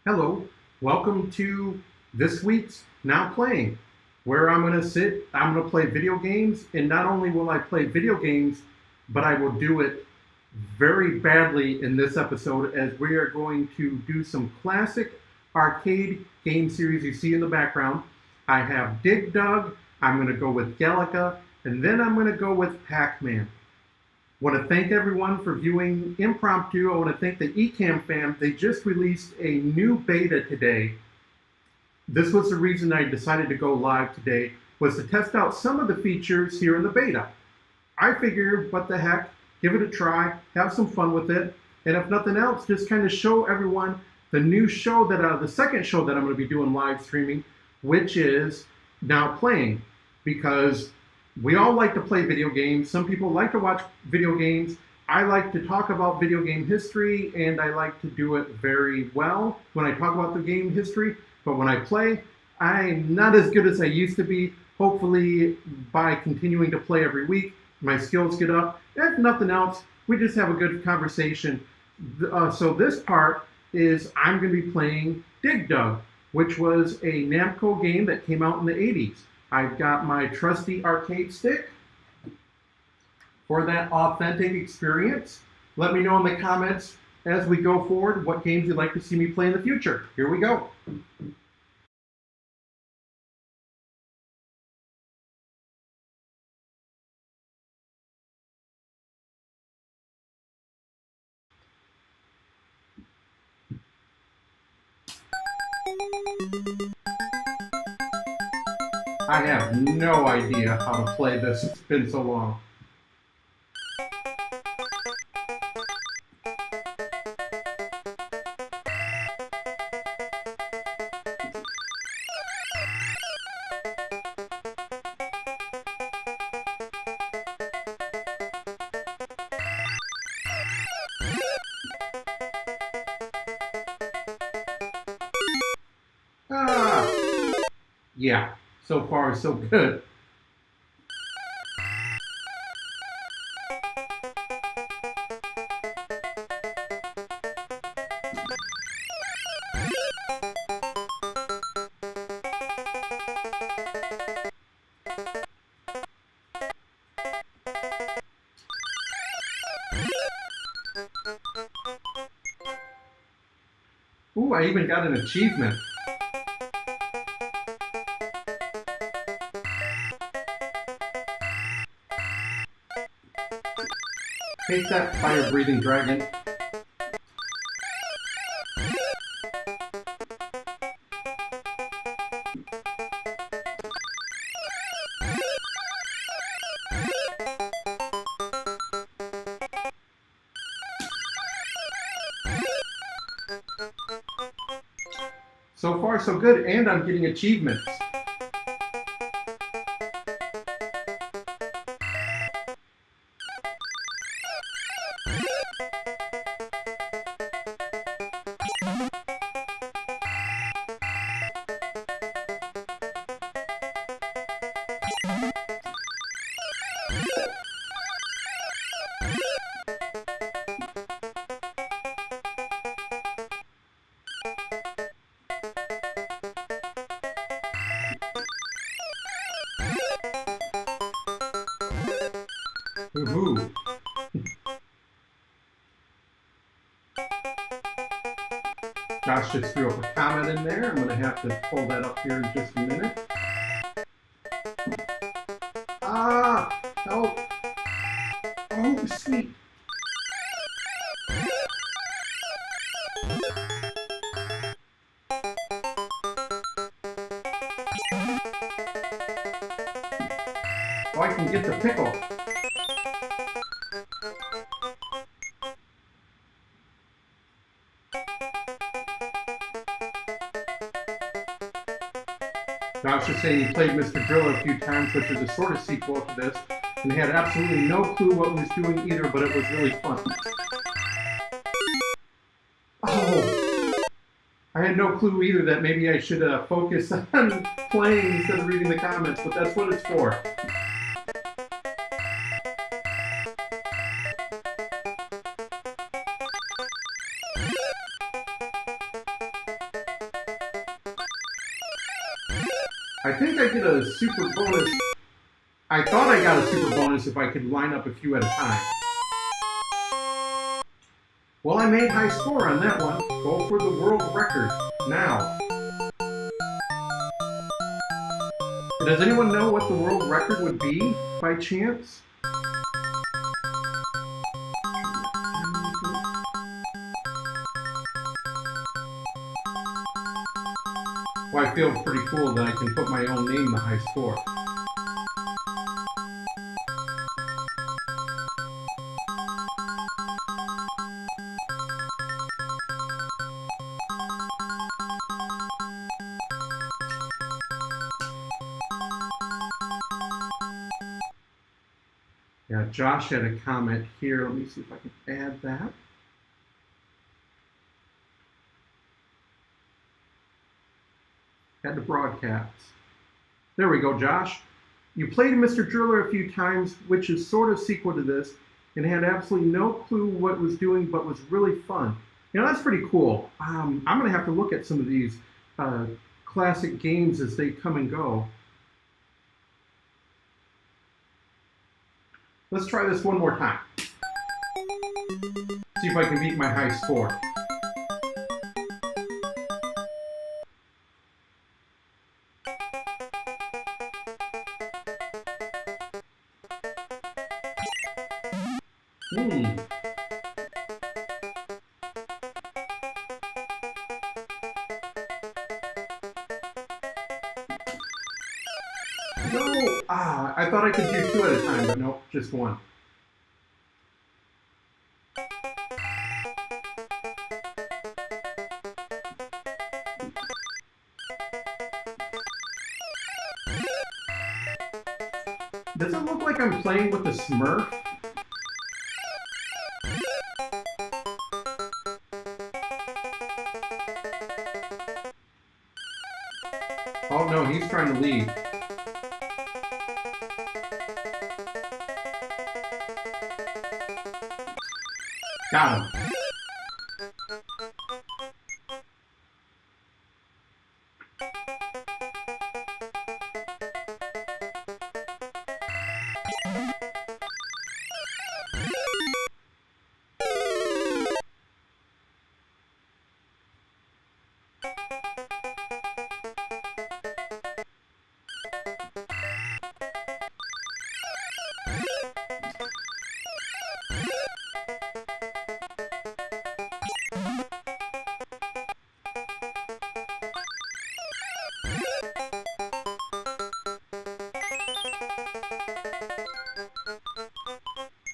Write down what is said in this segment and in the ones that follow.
Hello, welcome to this week's Now Playing, where I'm going to play video games, and not only will I play video games, but I will do it very badly in this episode as we are going to do some classic arcade game series you see in the background. I have Dig Dug, I'm going to go with Galaga, and then I'm going to go with Pac-Man. I want to thank everyone for viewing Impromptu. I want to thank the Ecamm fam. They just released a new beta today. This was the reason I decided to go live today, was to test out some of the features here in the beta. I figure, what the heck, give it a try, have some fun with it, and if nothing else, just kind of show everyone the new show the second show that I'm going to be doing live streaming, which is Now Playing, because we all like to play video games. Some people like to watch video games. I like to talk about video game history, and I like to do it very well when I talk about the game history. But when I play, I'm not as good as I used to be. Hopefully, by continuing to play every week, my skills get up. If nothing else, we just have a good conversation. So this part is I'm going to be playing Dig Dug, which was a Namco game that came out in the 80s. I've got my trusty arcade stick for that authentic experience. Let me know in the comments as we go forward what games you'd like to see me play in the future. Here we go. I have no idea how to play this. It's been so long. Ah, yeah, so far so good. Ooh, I even got an achievement. Take that, fire-breathing dragon. So far, so good, and I'm getting achievements. Woohoo! Josh just threw up a comment in there. I'm going to have to pull that up here in just a minute. Ah! Help! Oh, sweet! Oh, I can get the pickle. Josh is saying he played Mr. Driller a few times, which is a sort of sequel to this, and had absolutely no clue what he was doing either, but it was really fun. Oh! I had no clue either that maybe I should focus on playing instead of reading the comments, but that's what it's for. I think I get a super bonus. I thought I got a super bonus if I could line up a few at a time. Well, I made high score on that one. Go for the world record now. Does anyone know what the world record would be by chance? Well, I feel pretty cool that I can put my own name in the high score. Yeah, Josh had a comment here. Let me see if I can add that. Add the broadcast. There we go, Josh. You played Mr. Driller a few times, which is sort of sequel to this, and had absolutely no clue what it was doing, but was really fun. You know, that's pretty cool. I'm going to have to look at some of these classic games as they come and go. Let's try this one more time. See if I can beat my high score. No! I thought I could do two at a time, but nope, just one. Does it look like I'm playing with a Smurf? Oh no, he's trying to leave. Got him.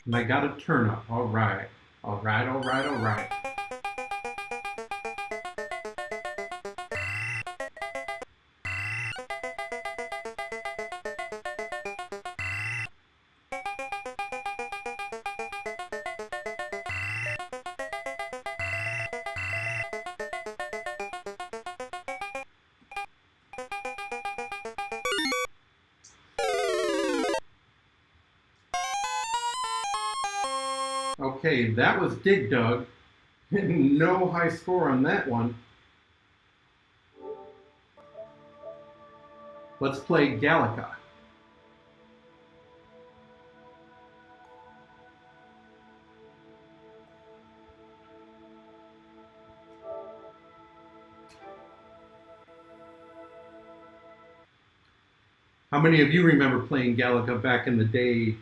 And I got a turnip. All right. All right, all right, all right. Okay, that was Dig Dug. No high score on that one. Let's play Galaga. How many of you remember playing Galaga back in the day,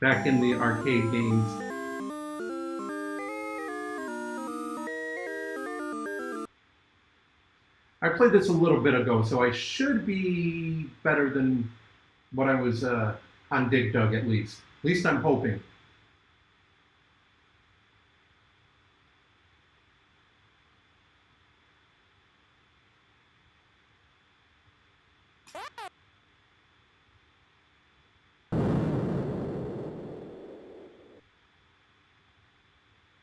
back in the arcade games? I played this a little bit ago, so I should be better than what I was on Dig Dug at least. At least I'm hoping.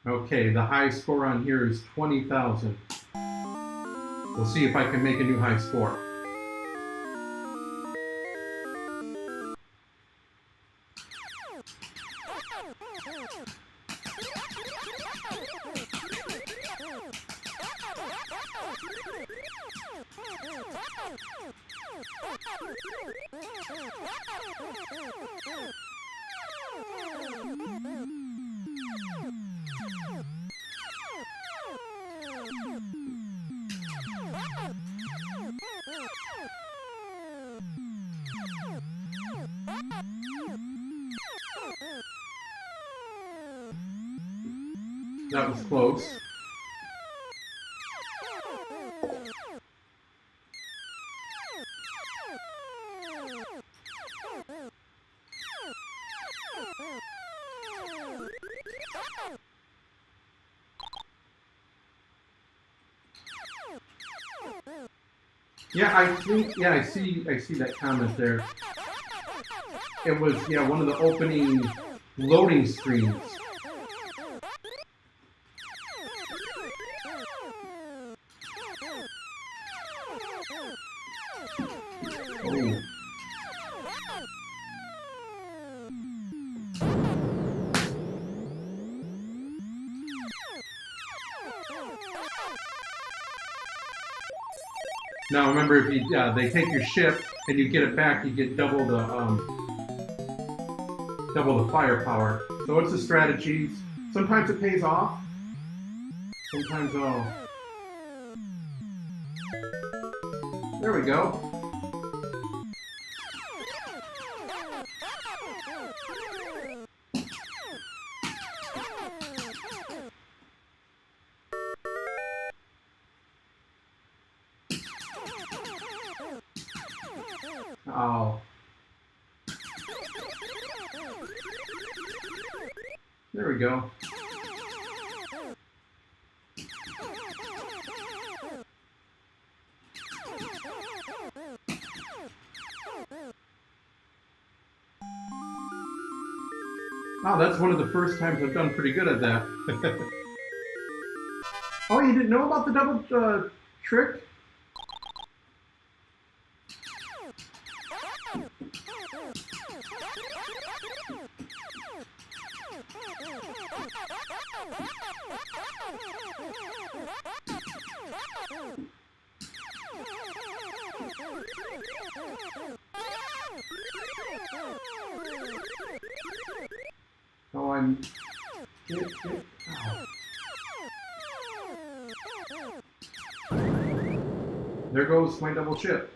Okay, the high score on here is 20,000. We'll see if I can make a new high score. That was close. Yeah, I think. Yeah, I see that comment there. It was one of the opening loading screens. Oh. Now remember, if you they take your ship and you get it back, you get double the firepower. So it's a strategy. Sometimes it pays off. Sometimes there we go. Oh. There we go. Oh, that's one of the first times I've done pretty good at that. Oh, you didn't know about the double trick? Oh, I'm... Oh. There goes my double chip.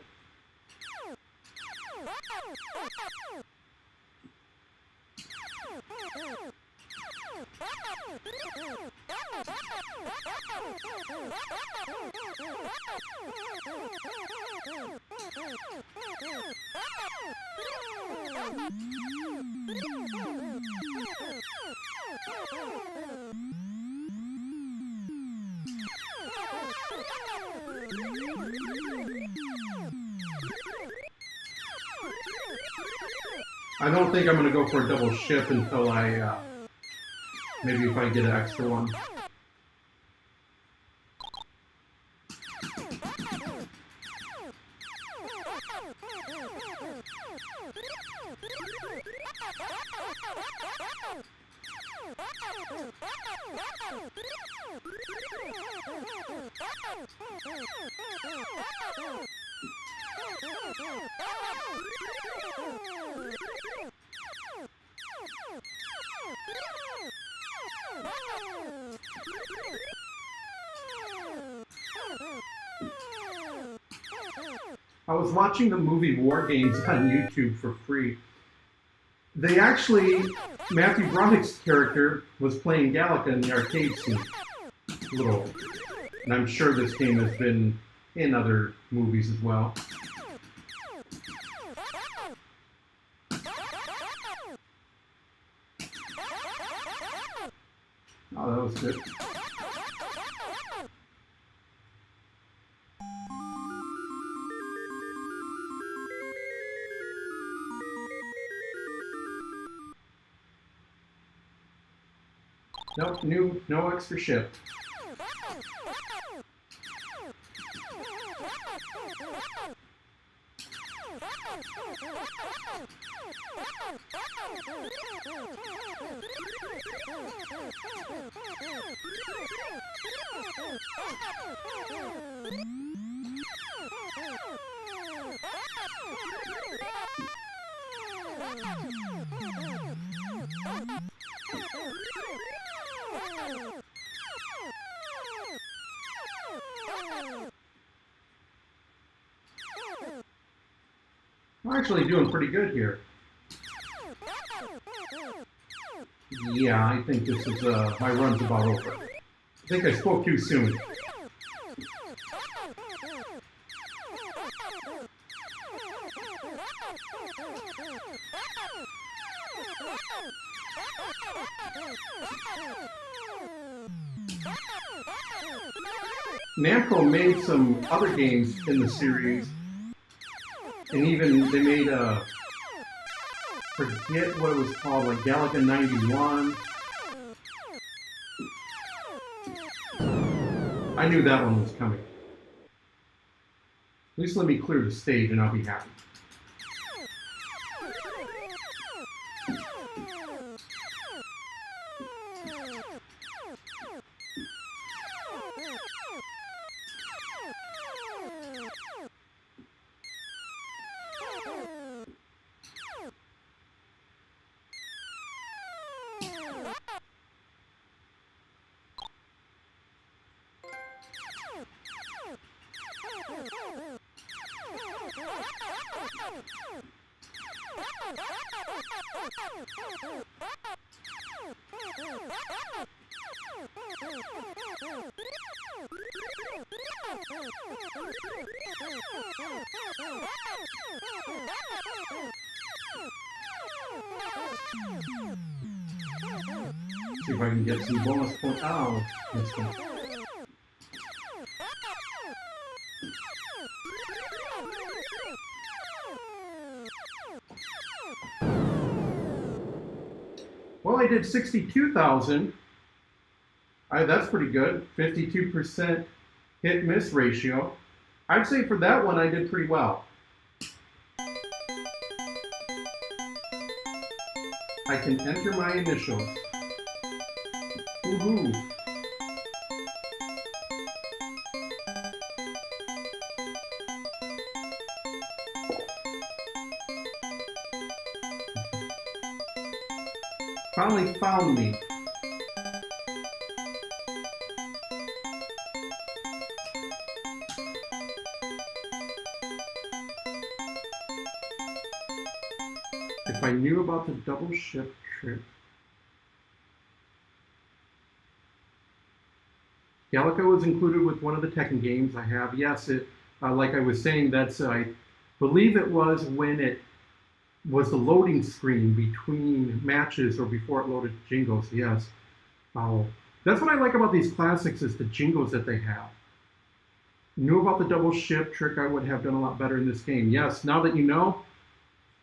I don't think I'm going to go for a double ship until I, maybe if I get an extra one. I was watching the movie War Games on YouTube for free. They actually, Matthew Broderick's character was playing Galaga in the arcade scene. Little, and I'm sure this game has been in other movies as well. Oh, that was good. Nope, no extra ship. I'm actually doing pretty good here. Yeah, I think this is, my run's about over. I think I spoke too soon. Namco made some other games in the series, and even they made a, forget what it was called, like Galaga 91. I knew that one was coming. At least let me clear the stage and I'll be happy. See if I can get some bonus points. Oh, missed one. Well, I did 62,000. That's pretty good. 52% hit miss ratio. I'd say for that one, I did pretty well. I can enter my initials. Woohoo! Finally found me. If I knew about the double shift trick. Galaga was included with one of the Tekken games I have. Yes, it, like I was saying, that's, I believe it was when it was the loading screen between matches or before it loaded jingles, yes. Oh, that's what I like about these classics is the jingles that they have. Knew about the double shift trick, I would have done a lot better in this game. Yes, now that you know,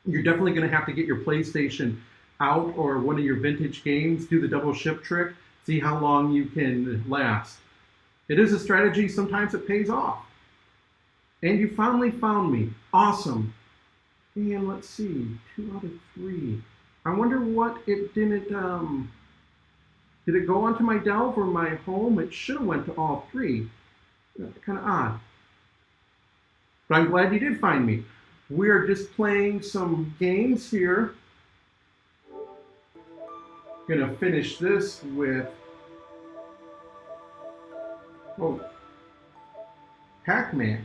you're definitely going to have to get your PlayStation out or one of your vintage games, do the double shift trick, see how long you can last. It is a strategy, sometimes it pays off. And you finally found me. Awesome. And let's see, 2 out of 3. I wonder what it didn't, did it go onto my Delve or my home? It should have went to all 3. Kind of odd. But I'm glad you did find me. We're just playing some games here. Gonna finish this with, oh, Pacman.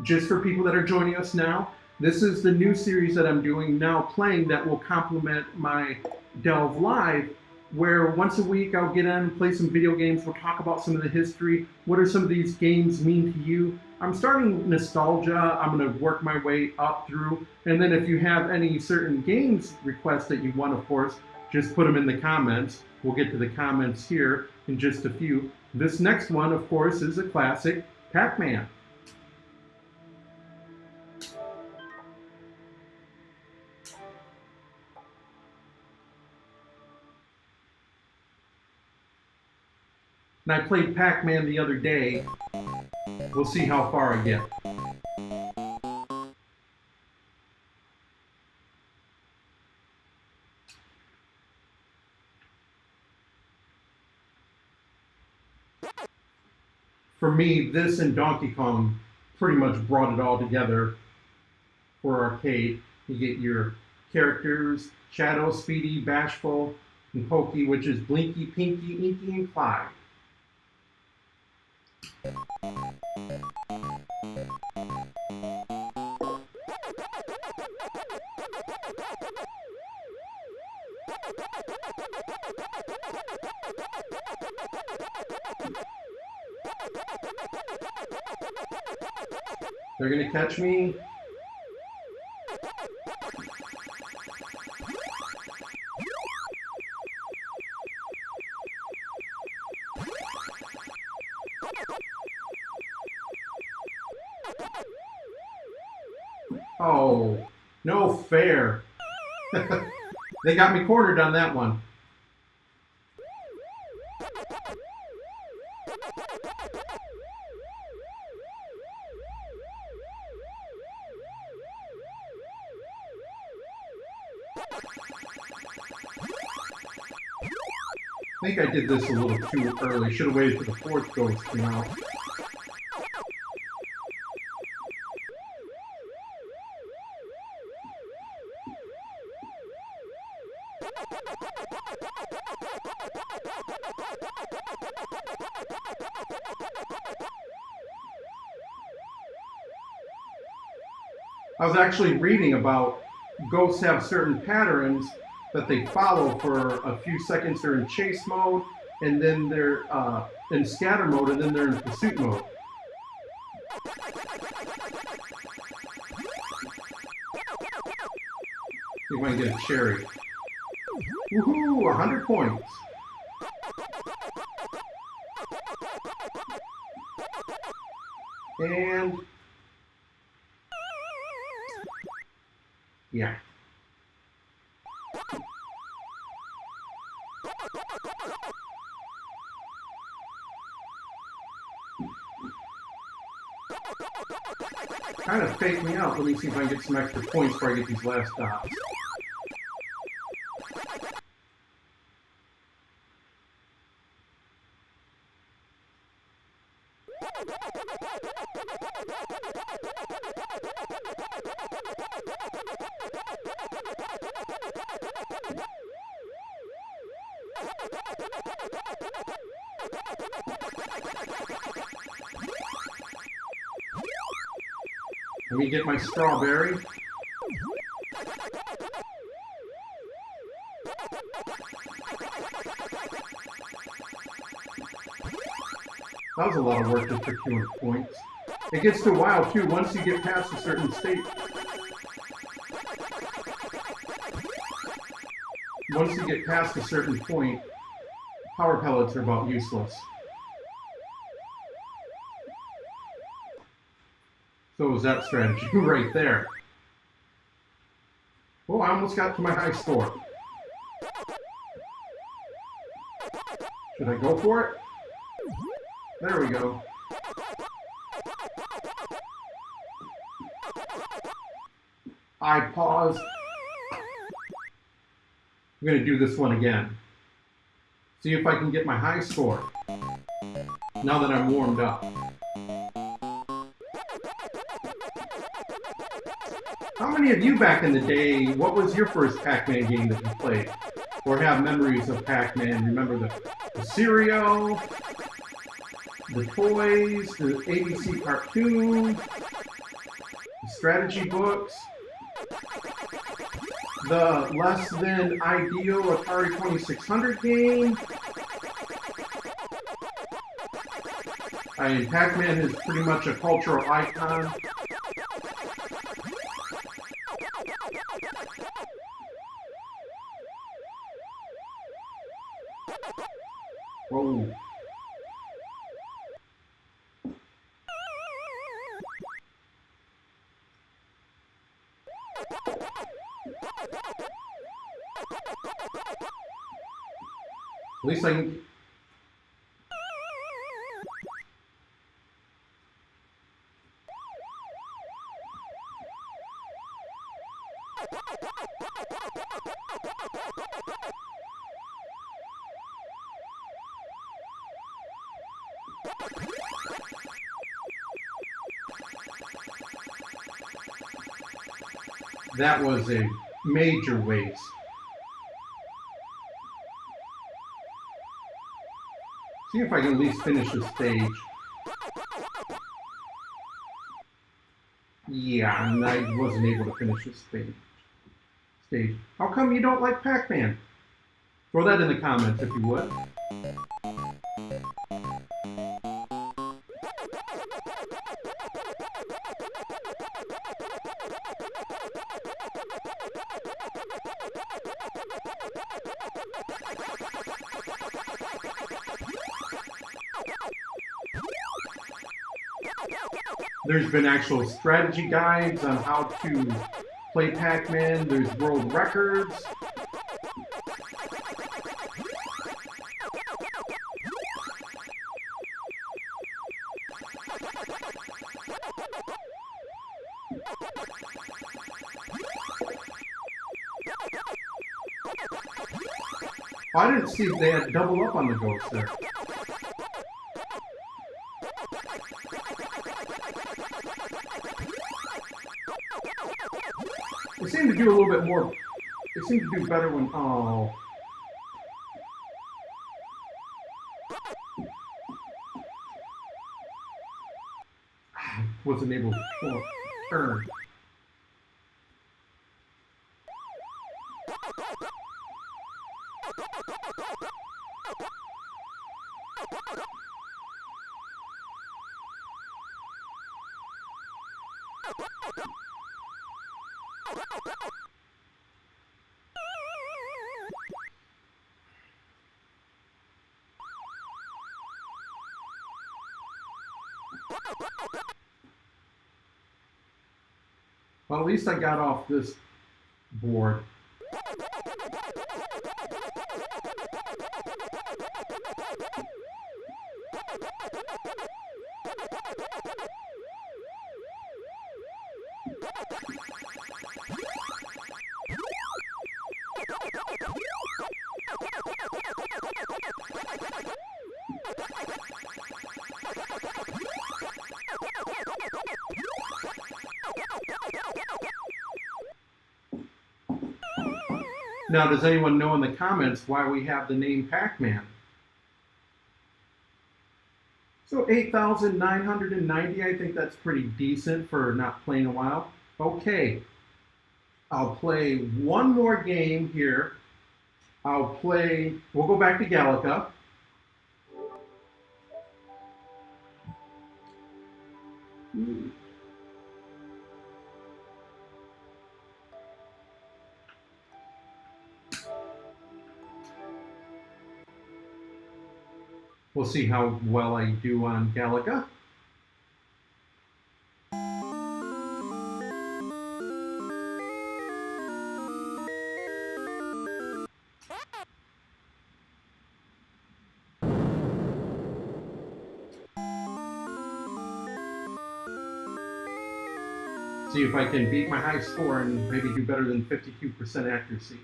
Just for people that are joining us now, this is the new series that I'm doing now playing that will complement my Delve Live, where once a week I'll get on and play some video games. We'll talk about some of the history. What do some of these games mean to you? I'm starting nostalgia. I'm going to work my way up through. And then if you have any certain games requests that you want, of course, just put them in the comments. We'll get to the comments here in just a few. This next one, of course, is a classic, Pacman. And I played Pacman the other day. We'll see how far I get. for me, this and Donkey Kong pretty much brought it all together for arcade. You get your characters, Shadow, Speedy, Bashful, and Pokey, which is Blinky, Pinky, Inky, and Clyde. They're gonna catch me. Oh, no fair. They got me cornered on that one. I think I did this a little too early. Should have waited for the fourth ghost to come out. I was actually reading about ghosts have certain patterns that they follow for a few seconds. They're in chase mode, and then they're in scatter mode, and then they're in pursuit mode. See if I can get a cherry. Woohoo! 100 points. And yeah. Kind of faked me out. Let me see if I can get some extra points before I get these last dots. Let me get my strawberry. That was a lot of work just for 200 points. It gets to a while too, once you get past a certain state. Once you get past a certain point, power pellets are about useless. So was that strategy right there. Oh, I almost got to my high score. Should I go for it? There we go. I paused. I'm going to do this one again. See if I can get my high score. Now that I'm warmed up. How many of you back in the day, what was your first Pac-Man game that you played? Or have memories of Pac-Man? Remember the cereal, the toys, the ABC cartoon, the strategy books, the less than ideal Atari 2600 game. I mean, Pac-Man is pretty much a cultural icon. Whoa. At least I can... That was a major waste. See if I can at least finish this stage. Yeah, and I wasn't able to finish this stage. How come you don't like Pac-Man? Throw that in the comments if you would. There's been actual strategy guides on how to play Pac-Man. There's world records. I didn't see if they had double up on the ghost there. They seem to do a little bit more. They seem to do better when. Oh. Wasn't able to turn. Well, at least I got off this board. Now, does anyone know in the comments why we have the name Pac-Man? So 8,990, I think that's pretty decent for not playing a while. Okay, I'll play one more game here. We'll go back to Galaga. We'll see how well I do on Galaga. See if I can beat my high score and maybe do better than 52% accuracy.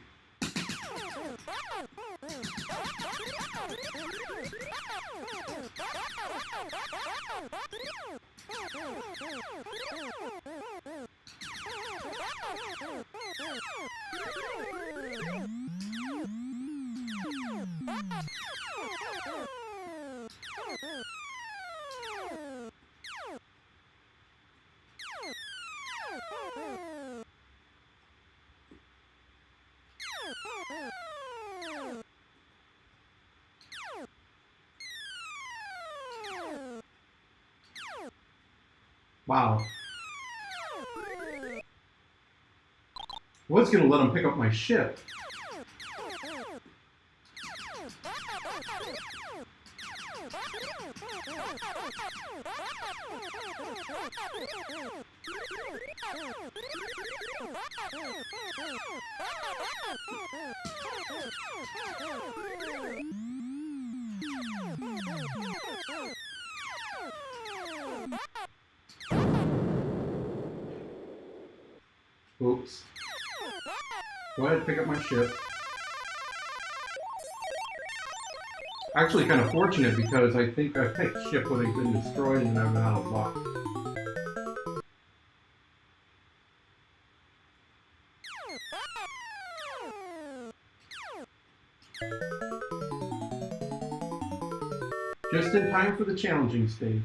Wow. I was going to let him pick up my ship. Oops. Go ahead and pick up my ship. Actually, kind of fortunate because I think my ship would have been destroyed and I've been out of luck. Just in time for the challenging stage.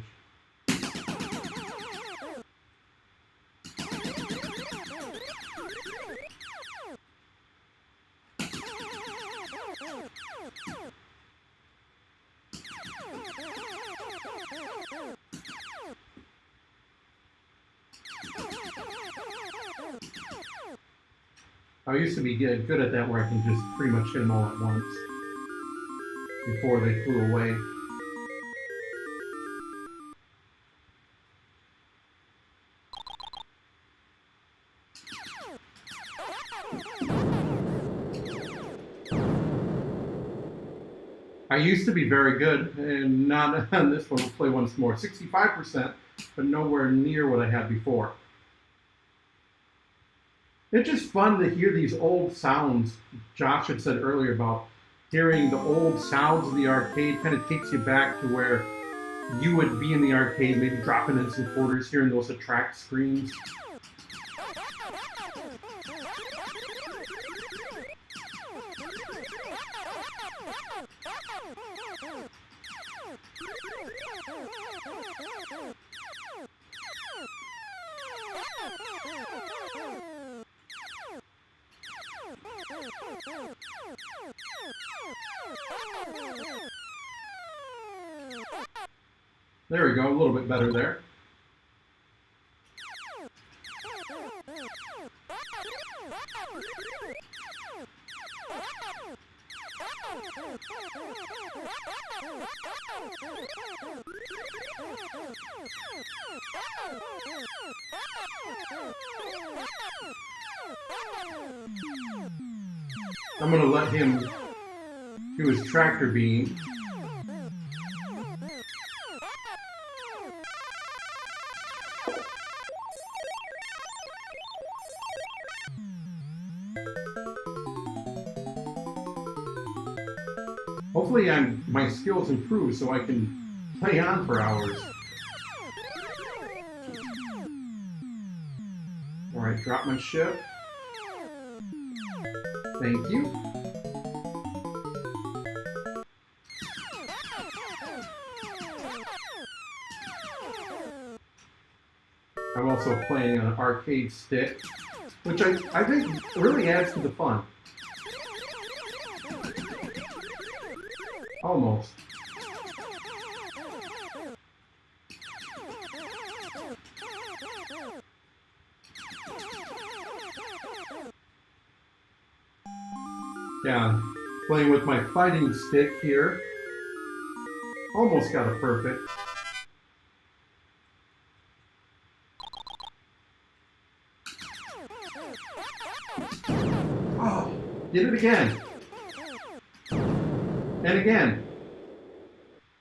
I used to be good at that where I can just pretty much hit them all at once before they flew away. I used to be very good, and not on this one. We'll play once more. 65%, but nowhere near what I had before. It's just fun to hear these old sounds. Josh had said earlier about hearing the old sounds of the arcade. Kind of takes you back to where you would be in the arcade, maybe dropping in some quarters, hearing those attract screens. There we go, a little bit better there. I'm going to let him do his tractor beam. Hopefully my skills improve so I can play on for hours. Alright, drop my ship. Thank you. I'm also playing on an arcade stick, which I think really adds to the fun. Almost. Yeah, playing with my fighting stick here. Almost got it perfect. Oh, did it again. And again.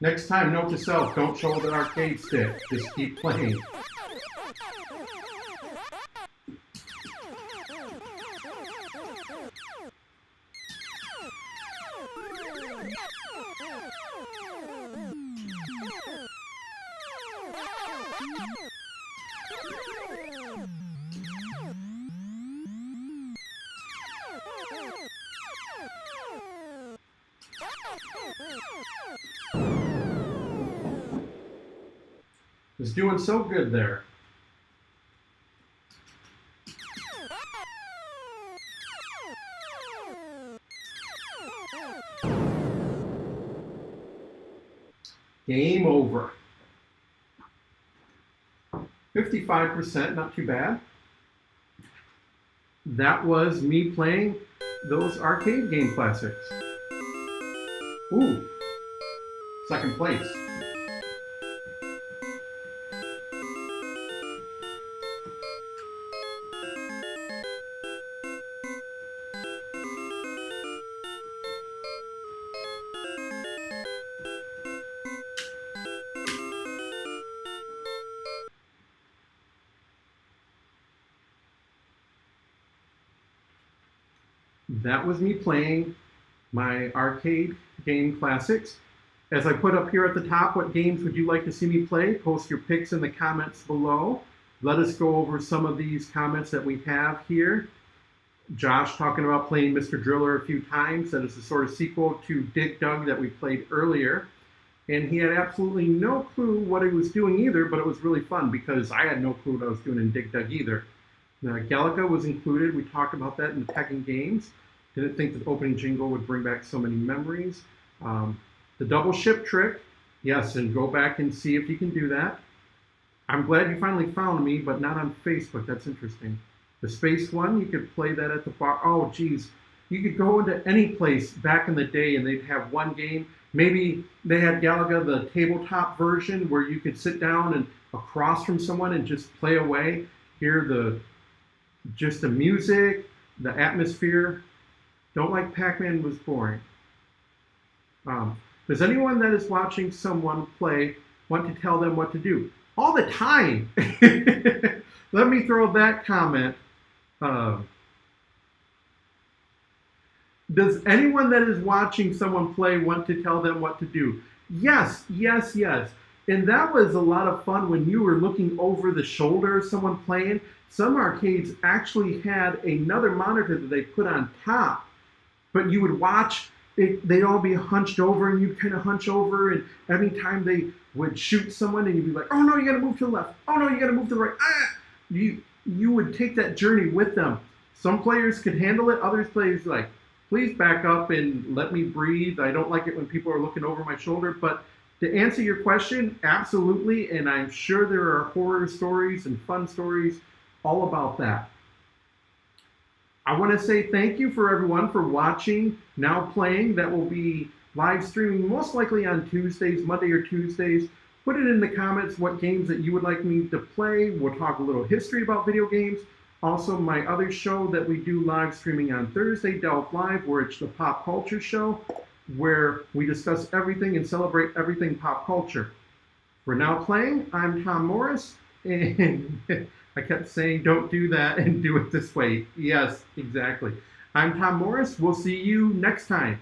Next time, note to self, don't show the arcade stick. Just keep playing. Was doing so good there. Game over. 55%, not too bad. That was me playing those arcade game classics. Ooh, second place. That was me playing my arcade game classics. As I put up here at the top, what games would you like to see me play? Post your picks in the comments below. Let us go over some of these comments that we have here. Josh talking about playing Mr. Driller a few times. That is a sort of sequel to Dig Dug that we played earlier. And he had absolutely no clue what he was doing either, but it was really fun because I had no clue what I was doing in Dig Dug either. Galaga was included. We talked about that in the Tekken games. Didn't think the opening jingle would bring back so many memories. The double ship trick, yes, and go back and see if you can do that. I'm glad you finally found me, but not on Facebook. That's interesting. The space one, you could play that at the bar. Oh, geez. You could go into any place back in the day and they'd have one game. Maybe they had Galaga, the tabletop version, where you could sit down and across from someone and just play away, hear just the music, the atmosphere. Don't like Pac-Man was boring. Does anyone that is watching someone play want to tell them what to do? All the time. Let me throw that comment. Does anyone that is watching someone play want to tell them what to do? Yes, yes, yes. And that was a lot of fun when you were looking over the shoulder of someone playing. Some arcades actually had another monitor that they put on top, but you would watch it, they'd all be hunched over and you'd kind of hunch over, and every time they would shoot someone and you'd be like, oh no, you gotta move to the left. Oh no, you gotta move to the right. Ah! You would take that journey with them. Some players could handle it, other players like, please back up and let me breathe. I don't like it when people are looking over my shoulder. But to answer your question, absolutely, and I'm sure there are horror stories and fun stories all about that. I want to say thank you for everyone for watching Now Playing. That will be live streaming most likely on Tuesdays, Monday or Tuesdays. Put it in the comments what games that you would like me to play. We'll talk a little history about video games. Also, my other show that we do live streaming on Thursday, Delve Live, where it's the pop culture show, where we discuss everything and celebrate everything pop culture. For Now Playing, I'm Tom Morris, and I kept saying don't do that and do it this way. Yes, exactly. I'm Tom Morris. We'll see you next time.